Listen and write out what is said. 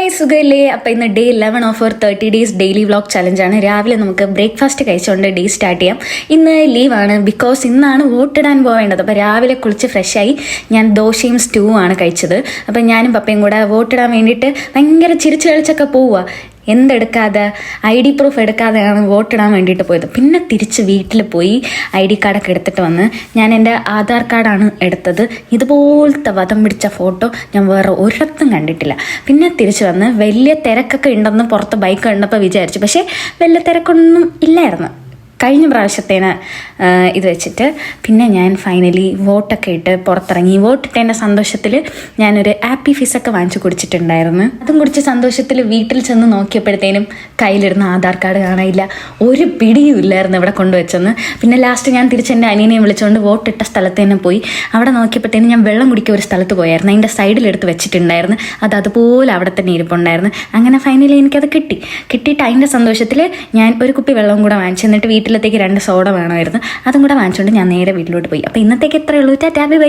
Hi സുഖയില്ലേ. അപ്പോൾ ഇന്ന് day 11 of 30 days daily vlog ചലഞ്ചാണ്. രാവിലെ നമുക്ക് ബ്രേക്ക്ഫാസ്റ്റ് കഴിച്ചുകൊണ്ട് ഡേ സ്റ്റാർട്ട് ചെയ്യാം. ഇന്ന് ലീവാണ്, ബിക്കോസ് ഇന്നാണ് വോട്ടിടാൻ പോവേണ്ടത്. അപ്പോൾ രാവിലെ കുളിച്ച് ഫ്രഷായി ഞാൻ ദോശയും സ്റ്റൂവും ആണ് കഴിച്ചത്. അപ്പോൾ ഞാനും പപ്പയും കൂടെ വോട്ടിടാൻ വേണ്ടിയിട്ട് ഭയങ്കര ചിരിച്ചു കളിച്ചൊക്കെ പോവുക. എന്തെടുക്കാതെ ID പ്രൂഫ് എടുക്കാതെയാണ് വോട്ടിടാൻ വേണ്ടിയിട്ട് പോയത്. പിന്നെ തിരിച്ച് വീട്ടിൽ പോയി ID കാർഡൊക്കെ എടുത്തിട്ട് വന്ന് ഞാൻ എൻ്റെ ആധാർ കാർഡാണ് എടുത്തത്. ഇതുപോലത്തെ വധം പിടിച്ച ഫോട്ടോ ഞാൻ വേറെ ഒരിടത്തും കണ്ടിട്ടില്ല. പിന്നെ തിരിച്ച് വന്ന് വലിയ തിരക്കൊക്കെ ഉണ്ടെന്ന് പുറത്ത് ബൈക്ക് കണ്ടപ്പോൾ വിചാരിച്ചു. പക്ഷേ വലിയ തിരക്കൊന്നും ഇല്ലായിരുന്നു കഴിഞ്ഞ പ്രാവശ്യത്തേന് ഇത് വെച്ചിട്ട്. പിന്നെ ഞാൻ ഫൈനലി വോട്ടൊക്കെ ഇട്ട് പുറത്തിറങ്ങി. വോട്ടിട്ടതിൻ്റെ സന്തോഷത്തിൽ ഞാനൊരു ആപ്പി ഫീസൊക്കെ വാങ്ങിച്ചു കുടിച്ചിട്ടുണ്ടായിരുന്നു. അതും കുടിച്ച സന്തോഷത്തിൽ വീട്ടിൽ ചെന്ന് നോക്കിയപ്പോഴത്തേനും കയ്യിലിരുന്ന ആധാർ കാർഡ് കാണാനില്ല. ഒരു പിടിയും ഇല്ലായിരുന്നു ഇവിടെ കൊണ്ടുവച്ചെന്ന്. പിന്നെ ലാസ്റ്റ് ഞാൻ തിരിച്ച് എൻ്റെ അനിയനെയും വിളിച്ചുകൊണ്ട് വോട്ടിട്ട സ്ഥലത്ത് തന്നെ പോയി. അവിടെ നോക്കിയപ്പോഴത്തേനും ഞാൻ വെള്ളം കുടിക്കുക ഒരു സ്ഥലത്ത് പോയായിരുന്നു. അതിൻ്റെ സൈഡിലെടുത്ത് വെച്ചിട്ടുണ്ടായിരുന്നു. അതുപോലെ അവിടെ തന്നെ ഇരിപ്പുണ്ടായിരുന്നു. അങ്ങനെ ഫൈനലി എനിക്കത് കിട്ടിയിട്ട് അതിൻ്റെ സന്തോഷത്തിൽ ഞാൻ ഒരു കുപ്പി വെള്ളം കൂടെ വാങ്ങിച്ചു. എന്നിട്ട് വീട്ടിലത്തേക്ക് 2 സോഡ വേണമായിരുന്നു. അതും കൂടെ വാങ്ങിച്ചുകൊണ്ട് ഞാൻ നേരെ വീട്ടിലോട്ട് പോയി. അപ്പോൾ ഇന്നത്തേക്ക് എത്രയുള്ളൂ. Tata bye bye.